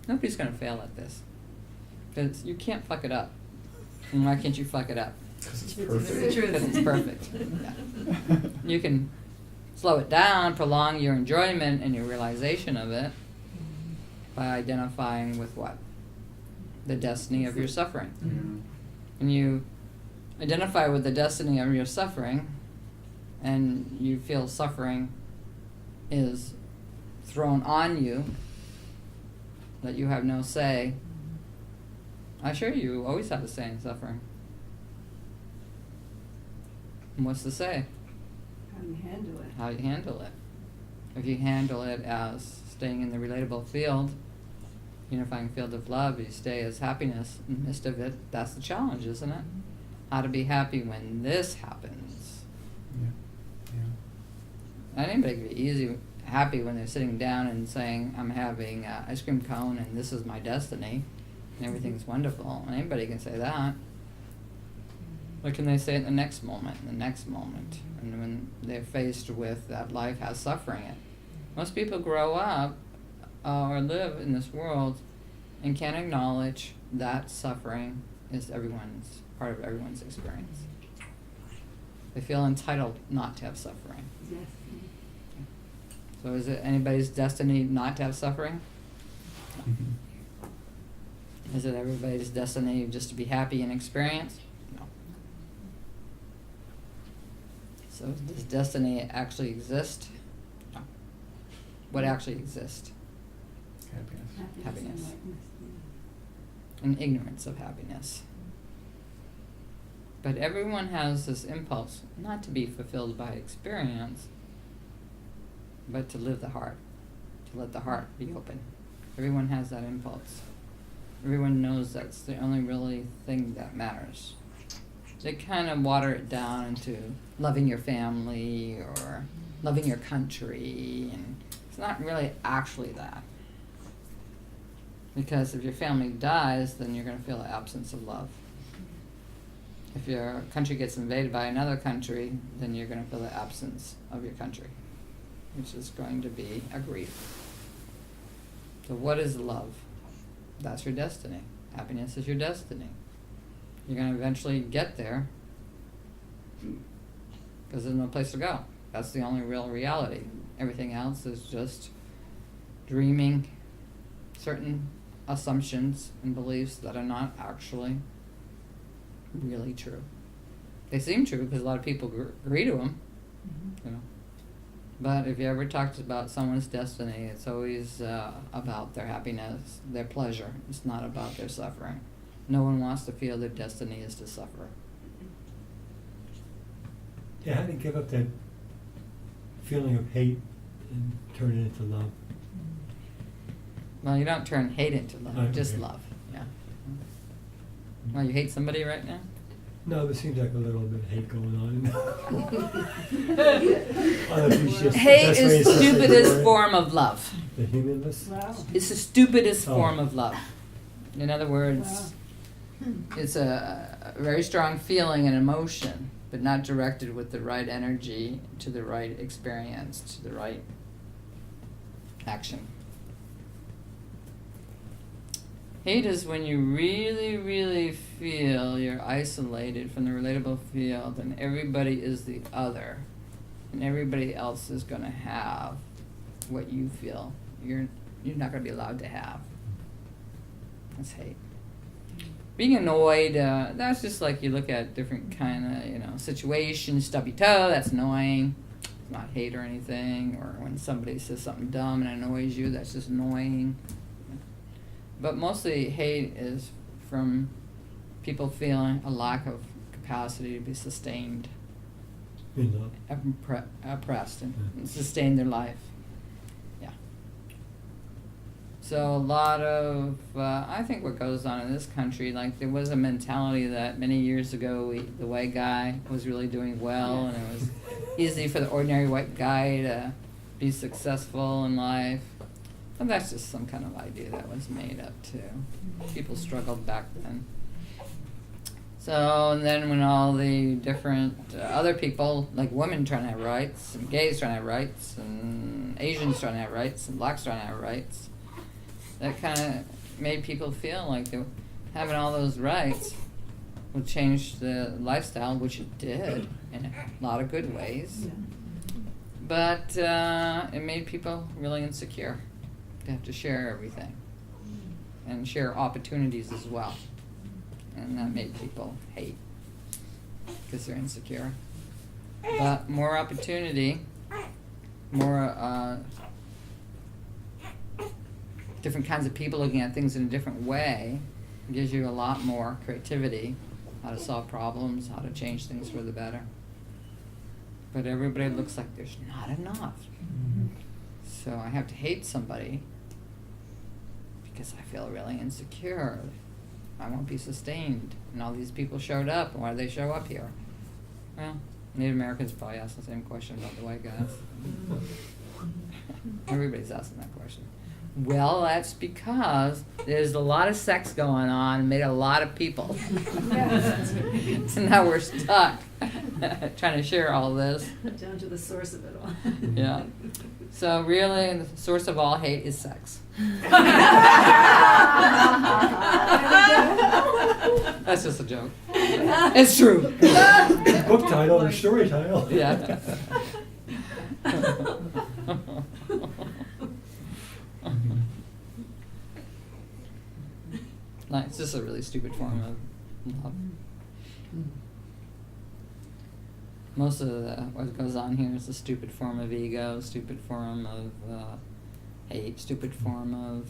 Nobody's going to fail at this. Because you can't fuck it up. And why can't you fuck it up? Because it's perfect. Because it's perfect. Yeah. You can slow it down, prolong your enjoyment and your realization of it by identifying with what? The destiny of your suffering. When you identify with the destiny of your suffering, and you feel suffering is thrown on you, that you have no say, I assure you always have a say in suffering. And what's the say? How you handle it. How you handle it. If you handle it as staying in the relatable field, unifying field of love, you stay as happiness in the midst of it. That's the challenge, isn't it? How to be happy when this happens. Yeah. Anybody can be easy happy when they're sitting down and saying, I'm having an ice cream cone and this is my destiny and everything's wonderful. Anybody can say that. What can they say in the next moment, and when they're faced with that life has suffering in it? Most people grow up or live in this world and can't acknowledge that suffering is part of everyone's experience. They feel entitled not to have suffering. Yes. So is it anybody's destiny not to have suffering? Is it everybody's destiny just to be happy and experience? No. So does destiny actually exist? No. What actually exists? Happiness. And ignorance of happiness. But everyone has this impulse not to be fulfilled by experience, but to live the heart, to let the heart be open. Everyone has that impulse. Everyone knows that's the only really thing that matters. They kind of water it down into loving your family or loving your country, and it's not really actually that. Because if your family dies, then you're going to feel the absence of love. If your country gets invaded by another country, then you're going to feel the absence of your country, which is going to be a grief. So what is love? That's your destiny. Happiness is your destiny. You're going to eventually get there because there's no place to go. That's the only real reality. Everything else is just dreaming certain assumptions and beliefs that are not actually really true. They seem true because a lot of people agree to them, you know. But if you ever talked about someone's destiny, it's always about their happiness, their pleasure. It's not about their suffering. No one wants to feel their destiny is to suffer. Yeah, how to give up that feeling of hate and turn it into love. Well, you don't turn hate into love, Okay. just love. Yeah. Well, you hate somebody right now? No, there seems like a little bit of hate going on. I don't know if it's just the Hate best way is to the say it, stupidest right? form of love. The humanness? Wow. It's the stupidest Oh. form of love. In other words, Wow. it's a very strong feeling and emotion, but not directed with the right energy to the right experience, to the right action. Hate is when you really, really feel you're isolated from the relatable field and everybody is the other. And everybody else is going to have what you feel you're not going to be allowed to have. That's hate. Being annoyed, that's just like you look at different kind of, situations, stubby toe, that's annoying. It's not hate or anything. Or when somebody says something dumb and annoys you, that's just annoying. But mostly hate is from people feeling a lack of capacity to be sustained, In love. oppressed, and sustain their life. Yeah. So a lot of, I think what goes on in this country, like there was a mentality that many years ago the white guy was really doing well, and it was easy for the ordinary white guy to be successful in life. And that's just some kind of idea that was made up too. People struggled back then. So, and then when all the different other people, like women trying to have rights, and gays trying to have rights, and Asians trying to have rights, and blacks trying to have rights, that kind of made people feel like they, having all those rights would change the lifestyle, which it did in a lot of good ways. Yeah. But it made people really insecure to have to share everything and share opportunities as well. And that made people hate because they're insecure. But more opportunity, more different kinds of people looking at things in a different way gives you a lot more creativity, how to solve problems, how to change things for the better. But everybody looks like there's not enough. So I have to hate somebody because I feel really insecure. I won't be sustained. And all these people showed up. Why do they show up here? Well, Native Americans probably ask the same question about the white guys. Everybody's asking that question. Well, that's because there's a lot of sex going on and made a lot of people. So now we're stuck trying to share all this. Down to the source of it all. Yeah. So really, the source of all hate is sex. That's just a joke. It's true. Book title or story title. Yeah. Like, it's just a really stupid form of love. Most of what goes on here is a stupid form of ego, stupid form of hate, stupid form of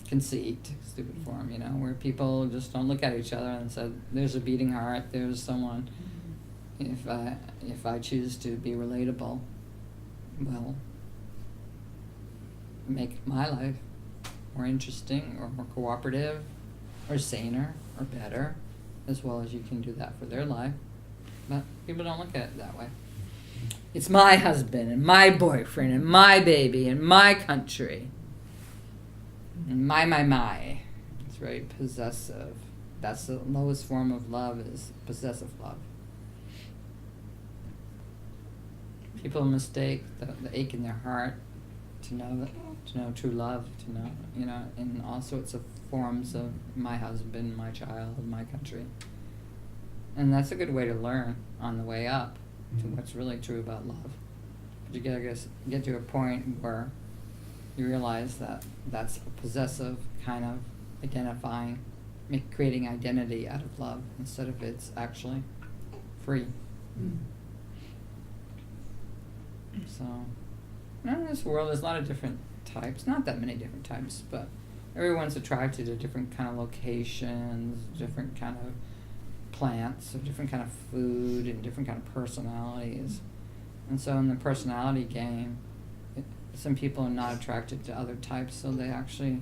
conceit, stupid form, where people just don't look at each other and say, there's a beating heart, there's someone. If I choose to be relatable, well, make my life more interesting or more cooperative or saner or better, as well as you can do that for their life. But people don't look at it that way. It's my husband and my boyfriend and my baby and my country. And my. It's very possessive. That's the lowest form of love, is possessive love. People mistake the ache in their heart to know true love, to know, in all sorts of forms of my husband, my child, my country. And that's a good way to learn on the way up to what's really true about love. But you gotta get to a point where you realize that that's a possessive kind of identifying, creating identity out of love instead of it's actually free. So, in this world, there's a lot of different types. Not that many different types, but everyone's attracted to different kind of locations, different kind of plants, or different kind of food, and different kind of personalities. And so in the personality game, some people are not attracted to other types, so they actually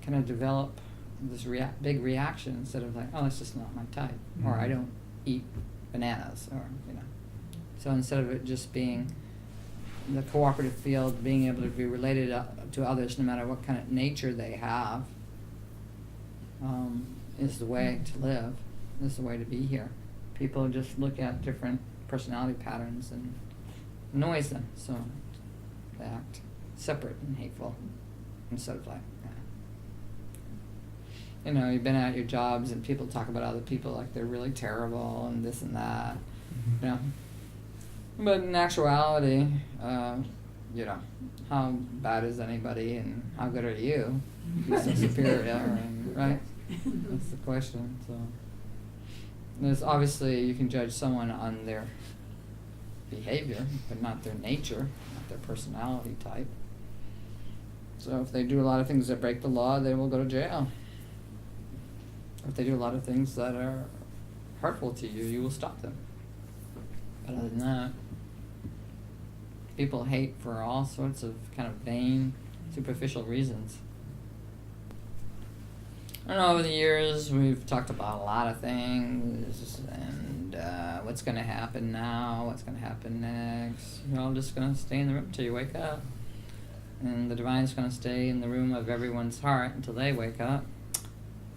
kind of develop this big reaction instead of like, oh, that's just not my type, or I don't eat bananas, or So instead of it just being the cooperative field, being able to be related to others no matter what kind of nature they have, is the way to live, is the way to be here. People just look at different personality patterns and annoys them, so they act separate and hateful instead of like, you've been at your jobs and people talk about other people like they're really terrible and this and that, But in actuality, how bad is anybody and how good are you? You're so superior, right? That's the question. So there's obviously, you can judge someone on their behavior, but not their nature, not their personality type. So if they do a lot of things that break the law, they will go to jail. If they do a lot of things that are hurtful to you, you will stop them. But other than that, people hate for all sorts of kind of vain, superficial reasons. I don't know, over the years, we've talked about a lot of things, and what's going to happen now, what's going to happen next. You're all just going to stay in the room until you wake up. And the Divine's going to stay in the room of everyone's heart until they wake up.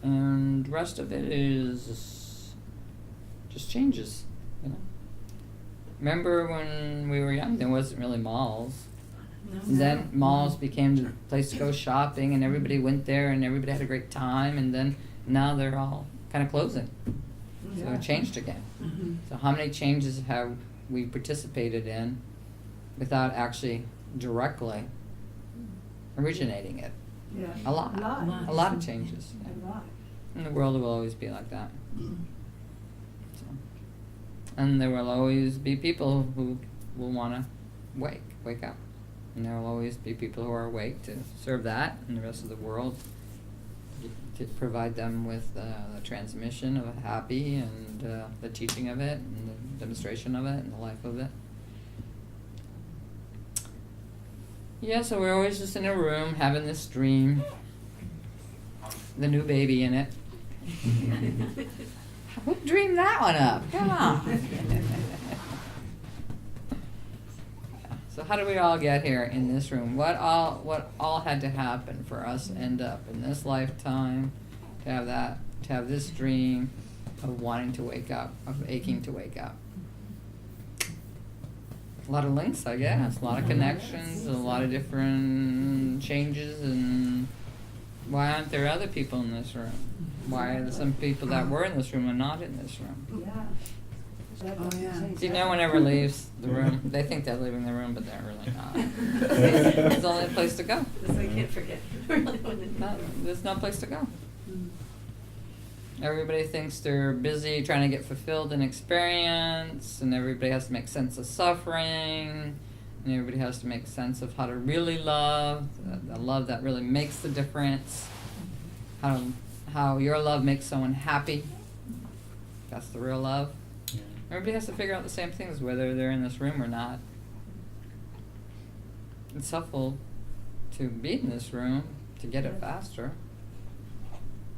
And the rest of it is just changes, Remember when we were young, there wasn't really malls. And then malls became the place to go shopping, and everybody went there, and everybody had a great time. And then now they're all kind of closing, so it changed again. Mm-hmm. So how many changes have we participated in without actually directly originating it? Yeah. A lot. A lot of changes. A lot. And the world will always be like that. So. And there will always be people who will want to wake up. And there will always be people who are awake to serve that and the rest of the world, to provide them with the transmission of a happy and the teaching of it and the demonstration of it and the life of it. Yeah, so we're always just in a room having this dream, the new baby in it. Who dreamed that one up? Come on. So how did we all get here in this room? What all had to happen for us to end up in this lifetime, to have this dream of wanting to wake up, of aching to wake up? A lot of links, I guess, a lot of connections, a lot of different changes, and why aren't there other people in this room? Why are there some people that were in this room and not in this room? Yeah. Oh, yeah. See, no one ever leaves the room. They think they're leaving the room, but they're really not. It's the only place to go. This I can't forget. No, there's no place to go. Everybody thinks they're busy trying to get fulfilled in experience, and everybody has to make sense of suffering, and everybody has to make sense of how to really love, the love that really makes the difference, how your love makes someone happy. That's the real love. Everybody has to figure out the same things, whether they're in this room or not. It's helpful to be in this room to get it faster.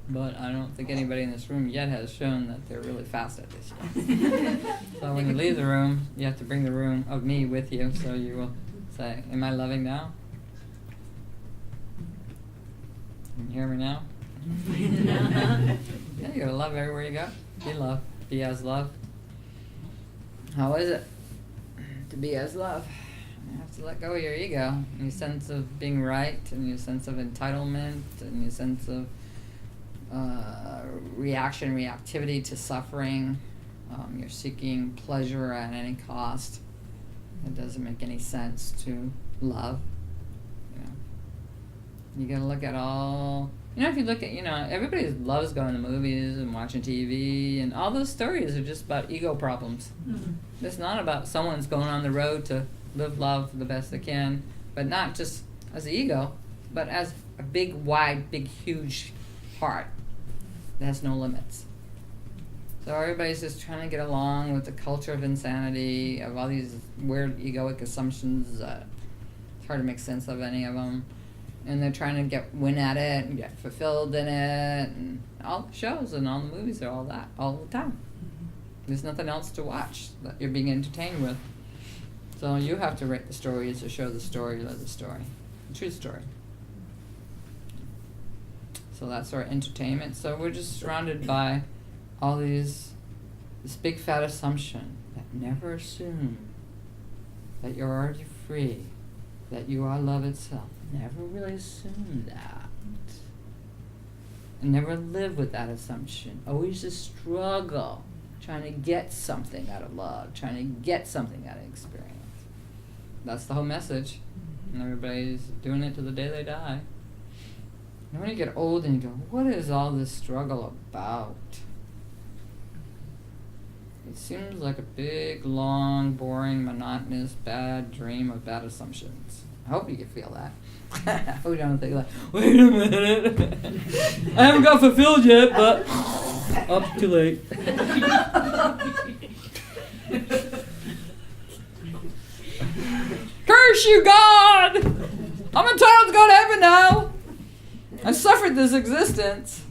But I don't think anybody in this room yet has shown that they're really fast at this yet. So when you leave the room, you have to bring the room of me with you, so you will say, am I loving now? Can you hear me now? Yeah, you gotta love everywhere you go. Be love. Be as love. How is it to be as love? You have to let go of your ego, and your sense of being right, and your sense of entitlement, and your sense of reactivity to suffering. You're seeking pleasure at any cost. It doesn't make any sense to love. You gotta look at all. If you look at, everybody loves going to movies and watching TV, and all those stories are just about ego problems. Mm-hmm. It's not about someone's going on the road to live love the best they can, but not just as an ego, but as a big, wide, big, huge heart that has no limits. So everybody's just trying to get along with the culture of insanity, of all these weird egoic assumptions. It's hard to make sense of any of them. And they're trying to win at it and get fulfilled in it, and all the shows and all the movies are all that all the time. Mm-hmm. There's nothing else to watch that you're being entertained with. So you have to write the stories or show the story, live the story, the true story. So that's our entertainment. So we're just surrounded by all this big fat assumption that never assume that you're already free, that you are love itself. Never really assume that. And never live with that assumption. Always a struggle, trying to get something out of love, trying to get something out of experience. That's the whole message. And everybody's doing it to the day they die. And when you get old and you go, what is all this struggle about? It seems like a big, long, boring, monotonous, bad dream of bad assumptions. I hope you can feel that. We don't think like, wait a minute. I haven't got fulfilled yet, but up too late. Curse you, God! I'm entitled to go to heaven now. I suffered this existence.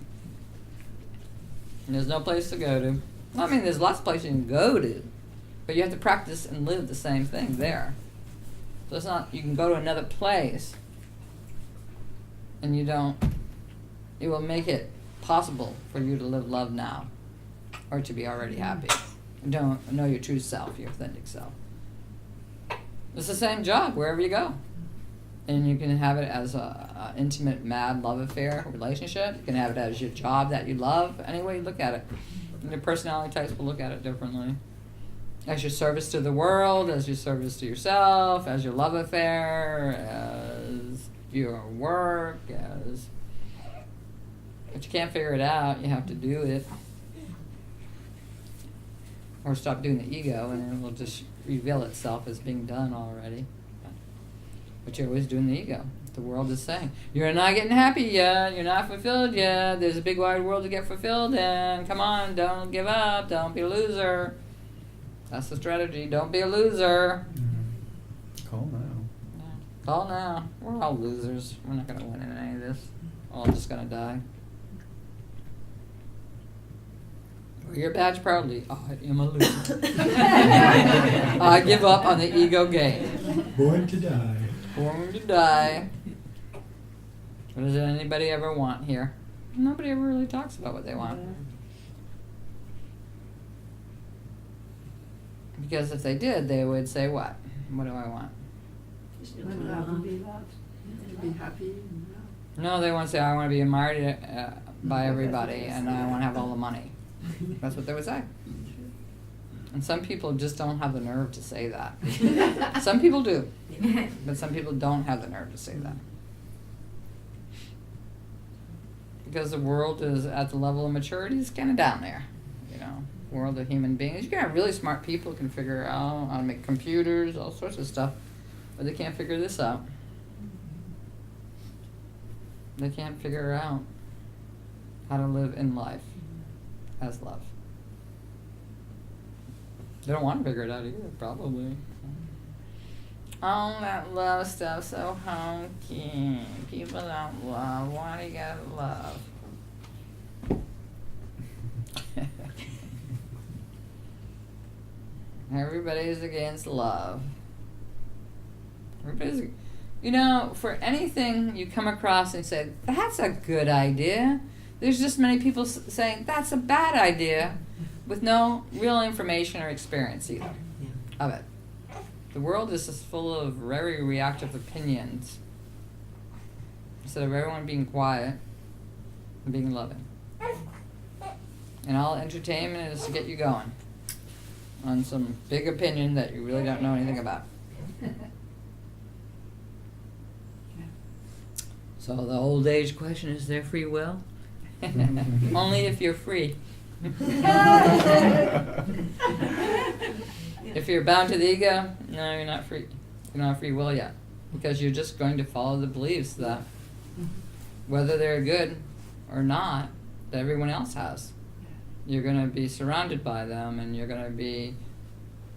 And there's no place to go to. Well, I mean, there's lots of places you can go to, but you have to practice and live the same thing there. So it's not, you can go to another place, and it will make it possible for you to live love now, or to be already happy. And don't know your true self, your authentic self. It's the same job wherever you go. And you can have it as a intimate, mad love affair relationship. You can have it as your job that you love. Any way you look at it. And your personality types will look at it differently. As your service to the world, as your service to yourself, as your love affair, as your work, as... But you can't figure it out. You have to do it. Or stop doing the ego, and it will just reveal itself as being done already. But you're always doing the ego. The world is saying, you're not getting happy yet, you're not fulfilled yet, there's a big wide world to get fulfilled in, come on, don't give up, don't be a loser. That's the strategy, don't be a loser. Mm-hmm. Call now. Yeah. Call now. We're all losers. We're not going to win in any of this. We're all just going to die. Wear your badge proudly. I am a loser. I give up on the ego game. Born to die. Born to die. What does anybody ever want here? Nobody ever really talks about what they want. Because if they did, they would say what? What do I want? Just Live to love and love. be loved. To be happy and loved. No, they want to say, I want to be admired by everybody and I want to have all the money. That's what they would say. And some people just don't have the nerve to say that. Some people do, but some people don't have the nerve to say that. Because the world is at the level of maturity, it's kind of down there. You know, world of human beings. You can have really smart people who can figure out how to make computers, all sorts of stuff, but they can't figure this out. They can't figure out how to live in life as love. They don't want to figure it out either, probably. Oh, that love stuff so honky. People don't love. Why do you gotta love? Everybody's against love. Everybody's, you know, for anything you come across and say, that's a good idea, there's just many people saying, that's a bad idea, with no real information or experience either of it. The world is just full of very reactive opinions. Instead of everyone being quiet and being loving. And all entertainment is to get you going on some big opinion that you really don't know anything about. So the old age question, is there free will? Only if you're free. If you're bound to the ego, no, you're not free. You don't have free will yet. Because you're just going to follow the beliefs that, whether they're good or not, that everyone else has. You're going to be surrounded by them, and you're going to be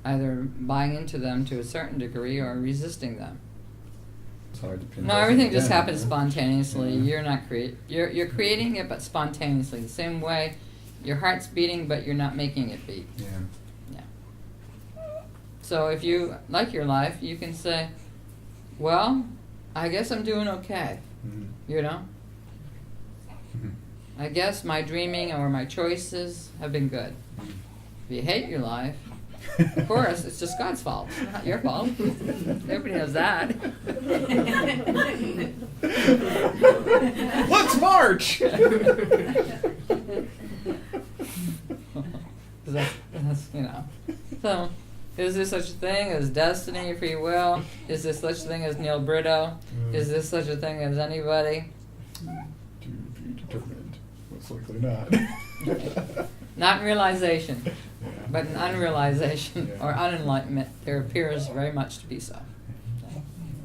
either buying into them to a certain degree or resisting them. It's hard to pin No, those everything just down, happens yeah. spontaneously. Yeah. You're not you're creating it, but spontaneously. The same way your heart's beating, but you're not making it beat. Yeah. Yeah. So if you like your life, you can say, well, I guess I'm doing okay. Mm-hmm. You know? I guess my dreaming or my choices have been good. If you hate your life, of course, it's just God's fault. It's not your fault. Everybody knows that. Let's march! That's, you know. So, is there such a thing as destiny, free will? Is there such a thing as Neil Brito? Is there such a thing as anybody? To be determined. Most likely not. Not in realization, Yeah. but in unrealization Yeah. or unenlightenment, there appears very much to be so.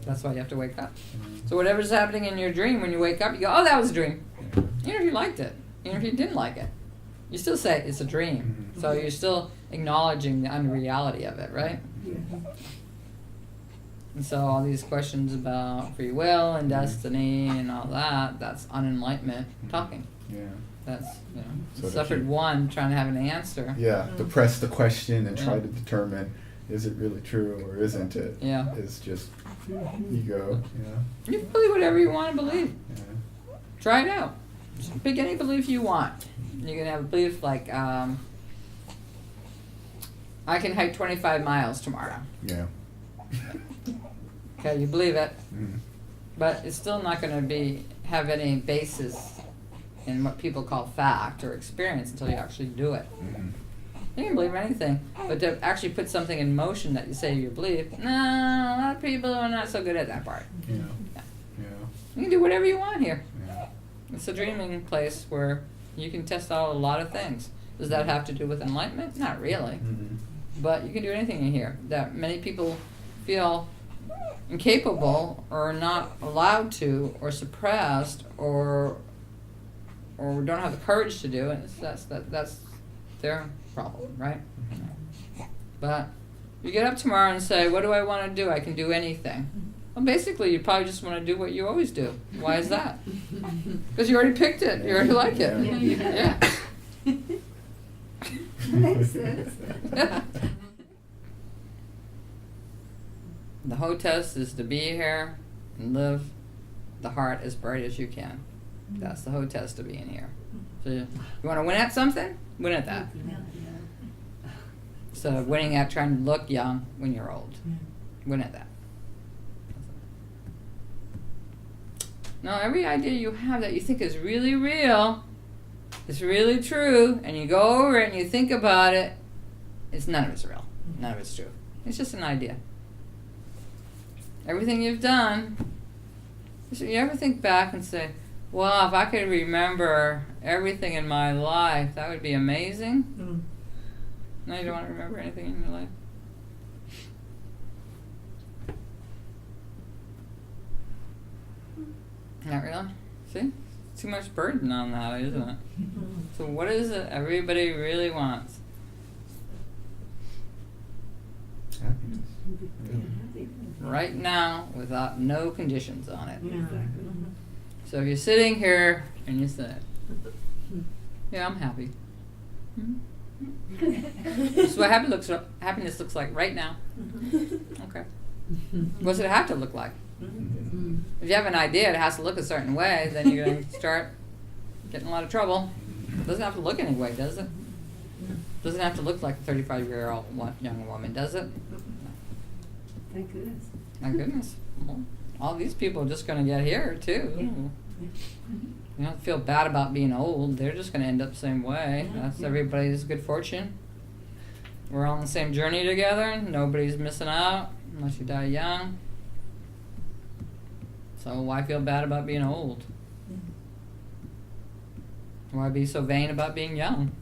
That's why you have to wake up. So whatever's happening in your dream, when you wake up, you go, oh, that was a dream. Yeah. Even if you liked it, even if you didn't like it, you still say it's a dream. Mhm. So you're still acknowledging the unreality of it, right? Yeah. And so all these questions about free will and destiny and all that, that's unenlightenment talking. Yeah. That's, you know, So to suffered keep- one trying to have an answer. Yeah, to press the question and try Yeah. to determine, is it really true or isn't it? Yeah. Is just ego, You can believe whatever you want to believe. yeah. Try it out. Just pick any belief you want. You can have a belief like, I can hike 25 miles tomorrow. Yeah. Okay, you believe it. Mm. But it's still not going to have any basis in what people call fact or experience until you actually do it. Mm-hmm. You can believe anything, but to actually put something in motion that you say you believe, no, a lot of people are not so good at that part. Yeah. Yeah. Yeah. You can do whatever you want here. Yeah. It's a dreaming place where you can test out a lot of things. Does that have to do with enlightenment? Not really. Mm-hmm. But you can do anything in here that many people feel incapable or not allowed to or suppressed or don't have the courage to do, and that's their problem, right? But you get up tomorrow and say, what do I want to do? I can do anything. Well, basically, you probably just want to do what you always do. Why is that? Because you already picked it. You already like it. Yeah. Yeah. Makes sense. The whole test is to be here and live the heart as bright as you can. That's the whole test of being here. So you want to win at something? Win at that. Yeah. Instead of winning at trying to look young when you're old. Win at that. Now, every idea you have that you think is really real, it's really true, and you go over it and you think about it, none of it's real. None of it's true. It's just an idea. Everything you've done, you ever think back and say, well, if I could remember everything in my life, that would be amazing? No, you don't want to remember anything in your life? Not really? See? Too much burden on that, isn't it? So what is it everybody really wants? Happiness. Yeah. Right now, without no conditions on it. Yeah. So if you're sitting here and you say, yeah, I'm happy. This is what happiness looks like right now. Okay. What's it have to look like? If you have an idea it has to look a certain way, then you're going to start getting a lot of trouble. It doesn't have to look any way, does it? Doesn't have to look like a 35-year-old young woman, does it? Thank goodness. My goodness. Well, all these people are just going to get here, too. You don't feel bad about being old. They're just going to end up the same way. That's everybody's good fortune. We're all on the same journey together. Nobody's missing out unless you die young. So why feel bad about being old? Why be so vain about being young?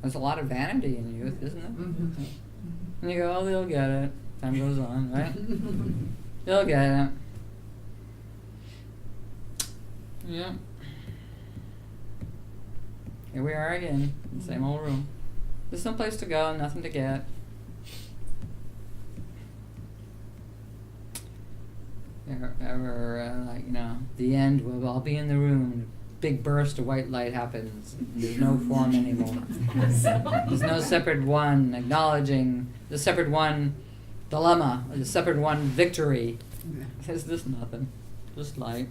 There's a lot of vanity in youth, isn't it? And you go, oh, they'll get it. Time goes on, right? They'll get it. Yeah. Here we are again, in the same old room. There's no place to go, nothing to get. The end, we'll all be in the room. Big burst of white light happens. There's no form anymore. There's no separate one acknowledging the separate one dilemma, or the separate one victory. There's just nothing. Just light.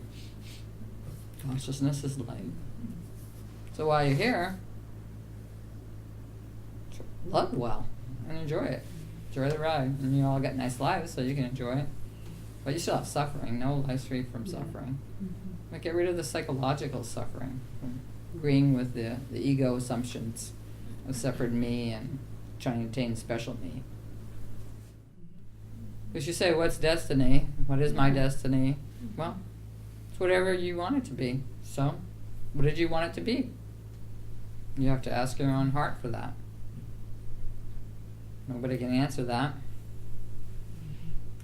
Consciousness is light. So while you're here, love well and enjoy it. Enjoy the ride. And you all got nice lives, so you can enjoy it. But you still have suffering. No life's free from suffering. But get rid of the psychological suffering. Agreeing with the ego assumptions of separate me and trying to attain special me. Because you say, what's destiny? What is my destiny? Well, it's whatever you want it to be. So, what did you want it to be? You have to ask your own heart for that. Nobody can answer that.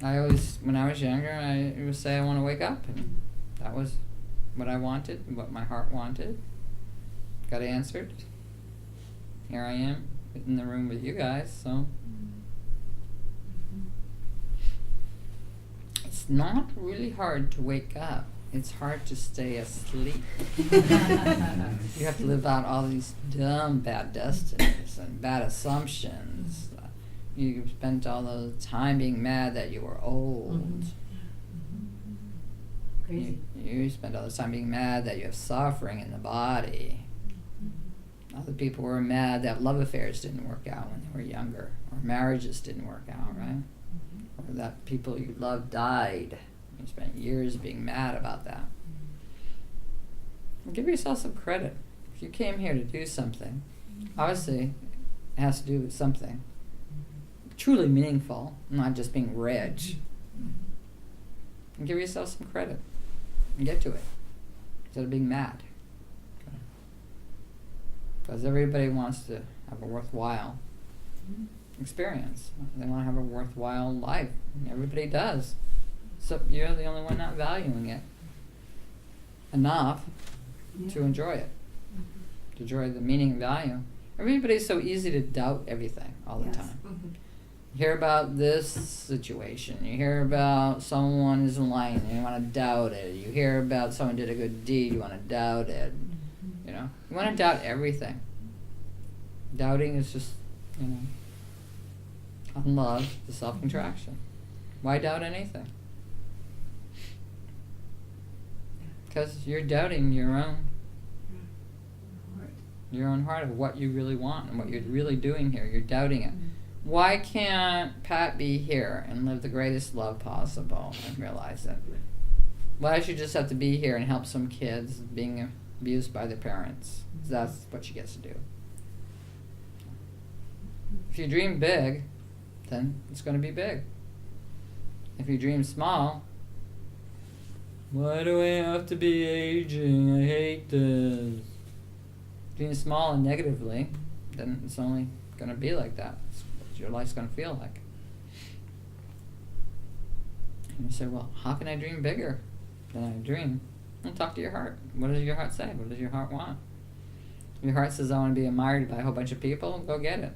I always, when I was younger, I would say I want to wake up, and that was what I wanted, what my heart wanted. Got answered. Here I am, in the room with you guys, so. It's not really hard to wake up. It's hard to stay asleep. You have to live out all these dumb bad destinies and bad assumptions. You spent all the time being mad that you were old. Crazy. You spent all the time being mad that you have suffering in the body. Other people were mad that love affairs didn't work out when they were younger, or marriages didn't work out, right? Or that people you loved died You spent years being mad about that. And give yourself some credit. If you came here to do something, obviously it has to do with something truly meaningful, not just being rich. And give yourself some credit and get to it instead of being mad. Because everybody wants to have a worthwhile experience. They want to have a worthwhile life. And everybody does. So you're the only one not valuing it enough to enjoy it. To enjoy the meaning and value. Everybody's so easy to doubt everything all the time. You hear about this situation. You hear about someone is lying and you want to doubt it. You hear about someone did a good deed, you want to doubt it. You know, you want to doubt everything. Doubting is just, unlove, the self-contraction. Why doubt anything? Because you're doubting your own heart of what you really want and what you're really doing here. You're doubting it. Why can't Pat be here and live the greatest love possible and realize it? Why does she just have to be here and help some kids being abused by their parents? 'Cause that's what she gets to do. If you dream big, then it's going to be big. If you dream small, why do I have to be aging? I hate this. Dream small and negatively, then it's only going to be like that. It's what your life's going to feel like. And you say, well, how can I dream bigger than I dream? Well, talk to your heart. What does your heart say? What does your heart want? If your heart says, I want to be admired by a whole bunch of people, go get it.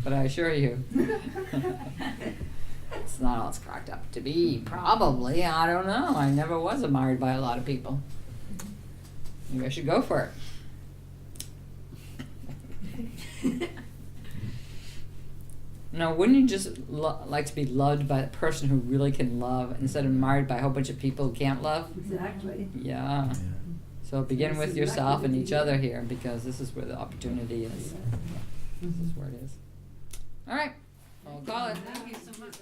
But I assure you, it's not all it's cracked up to be. Probably. I don't know. I never was admired by a lot of people. Maybe I should go for it. No, wouldn't you just like to be loved by a person who really can love instead of admired by a whole bunch of people who can't love? Exactly. Yeah. So begin with yourself and each other here, because this is where the opportunity is. This is where it is. All right. I'll call it. Thank you so much.